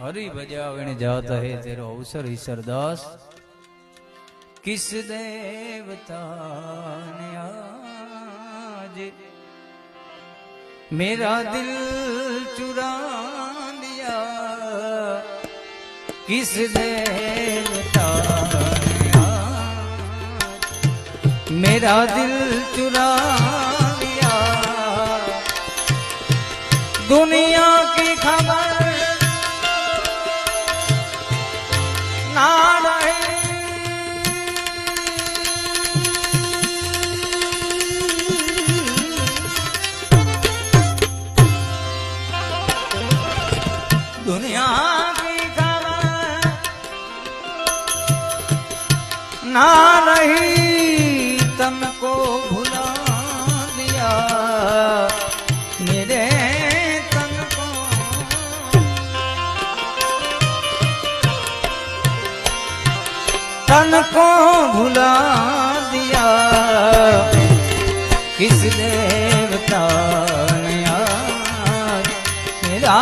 हरि बजावण जाता है तेरो अवसर ईश्वर दास किस देवता ने आज मेरा दिल चुरा लिया। किस देवता ने आज मेरा दिल चुरा लिया। दुनिया की खबर ना रहे दुनिया की खबर ना रही तन को भुला दिया। मेरे तन को भुला दिया। किस देवता ने आज मेरा